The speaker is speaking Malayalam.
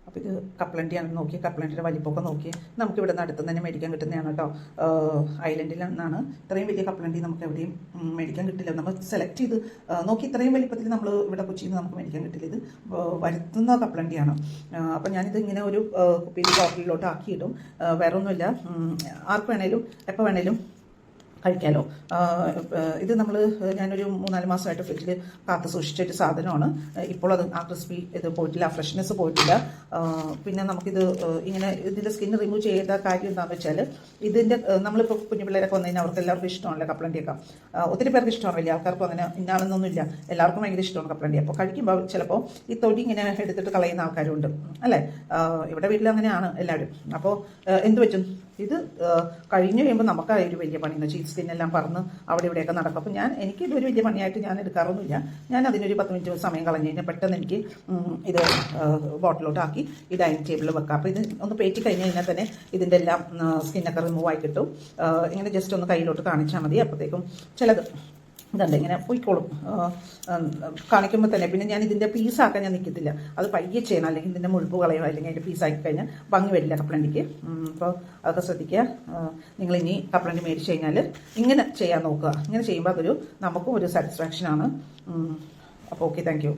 അപ്പോൾ ഇത് കപ്പലണ്ടിയാണ്, നോക്കി കപ്പലണ്ടിയുടെ വലിപ്പമൊക്കെ നോക്കി നമുക്കിവിടെ നിന്ന് അടുത്ത് തന്നെ മേടിക്കാൻ കിട്ടുന്നതാണ് കേട്ടോ. ഐലൻഡിൽ നിന്നാണ്. ഇത്രയും വലിയ കപ്പലണ്ടി നമുക്ക് എവിടെയും മേടിക്കാൻ കിട്ടില്ല. നമ്മൾ സെലക്ട് ചെയ്ത് നോക്കി ഇത്രയും വലിപ്പത്തിൽ നമ്മൾ ഇവിടെ കൊച്ചിയിൽ നിന്ന് നമുക്ക് മേടിക്കാൻ കിട്ടില്ല. ഇത് വരുത്തുന്ന കപ്പലണ്ടിയാണ്. അപ്പം ഞാനിത് ഇങ്ങനെ ഒരു കുപ്പിയിൽ ബോട്ടിലോട്ട് ആക്കിയിടും. വേറെ ഒന്നുമില്ല, ആർക്ക് വേണേലും എപ്പോൾ വേണേലും കഴിക്കാമല്ലോ. ഇത് ഞാനൊരു 3-4 മാസമായിട്ട് ഫ്രിഡ്ജിൽ കാത്ത് സൂക്ഷിച്ചൊരു സാധനമാണ്. ഇപ്പോൾ അത് ആ ക്രിസ്പി ഇത് പോയിട്ടില്ല, ആ ഫ്രഷ്നെസ് പോയിട്ടില്ല. പിന്നെ നമുക്കിത് ഇങ്ങനെ ഇതിൻ്റെ സ്കിൻ റിമൂവ് ചെയ്ത കാര്യം എന്താണെന്ന് വെച്ചാൽ ഇതിൻ്റെ നമ്മളിപ്പോൾ കുഞ്ഞു പിള്ളേരൊക്കെ വന്നു കഴിഞ്ഞാൽ അവർക്ക് എല്ലാവർക്കും ഇഷ്ടമാണല്ലോ കപ്പലണ്ടിയൊക്കെ. ഒത്തിരി പേർക്ക് ഇഷ്ടമാണ്, വലിയ ആൾക്കാർക്കും അങ്ങനെ ഇന്നാണെന്നൊന്നുമില്ല, എല്ലാവർക്കും ഭയങ്കര ഇഷ്ടമാണ് കപ്പലണ്ടി. അപ്പോൾ കഴിക്കുമ്പോൾ ചിലപ്പോൾ ഈ തൊടി ഇങ്ങനെ എടുത്തിട്ട് കളയുന്ന ആൾക്കാരുണ്ട് അല്ലേ. ഇവിടെ വീട്ടിൽ അങ്ങനെയാണ് എല്ലാവരും. അപ്പോൾ എന്ത് പറ്റും, ഇത് കഴിഞ്ഞ് കഴിയുമ്പോൾ നമുക്ക് ആ ഒരു വലിയ പണിയാണ്. ചീസ് സ്കിന്നെല്ലാം പറന്ന് അവിടെ ഇവിടെയൊക്കെ നടക്കും. അപ്പോൾ എനിക്കിതൊരു വലിയ പണിയായിട്ട് ഞാൻ എടുക്കാറൊന്നുമില്ല. ഞാൻ അതിനൊരു 10 മിനിറ്റ് സമയം കളഞ്ഞ് കഴിഞ്ഞാൽ പെട്ടെന്ന് എനിക്ക് ഇത് ബോട്ടിലോട്ട് ആക്കി ഈ ഡൈനിങ് ടേബിളിൽ വെക്കാം. അപ്പോൾ ഇത് ഒന്ന് പേറ്റി കഴിഞ്ഞ് കഴിഞ്ഞാൽ തന്നെ ഇതിൻ്റെ എല്ലാം സ്കിന്നൊക്കെ റിമൂവ് ആയി കിട്ടും. ഇങ്ങനെ ജസ്റ്റ് ഒന്ന് കയ്യിലോട്ട് കാണിച്ചാൽ മതി. അപ്പോഴത്തേക്കും ചിലത് ഇതുണ്ട് ഇങ്ങനെ പോയിക്കോളും കാണിക്കുമ്പോൾ തന്നെ. പിന്നെ ഞാൻ ഇതിൻ്റെ പീസാക്കാൻ ഞാൻ നിൽക്കത്തില്ല, അത് പയ്യെ ചെയ്യണം, അല്ലെങ്കിൽ ഇതിൻ്റെ മുഴുപ്പ് കളയോ, അല്ലെങ്കിൽ അതിൻ്റെ പീസാക്കി കഴിഞ്ഞാൽ ഭംഗി വരില്ല കപ്പലണ്ടിക്ക്. അപ്പോൾ അതൊക്കെ ശ്രദ്ധിക്കുക. നിങ്ങളിനി കപ്പലണ്ടി മേടിച്ച് കഴിഞ്ഞാൽ ഇങ്ങനെ ചെയ്യാൻ നോക്കുക. ഇങ്ങനെ ചെയ്യുമ്പോൾ അതൊരു നമുക്കും ഒരു സാറ്റിസ്ഫാക്ഷനാണ്. അപ്പോൾ ഓക്കെ, താങ്ക് യു.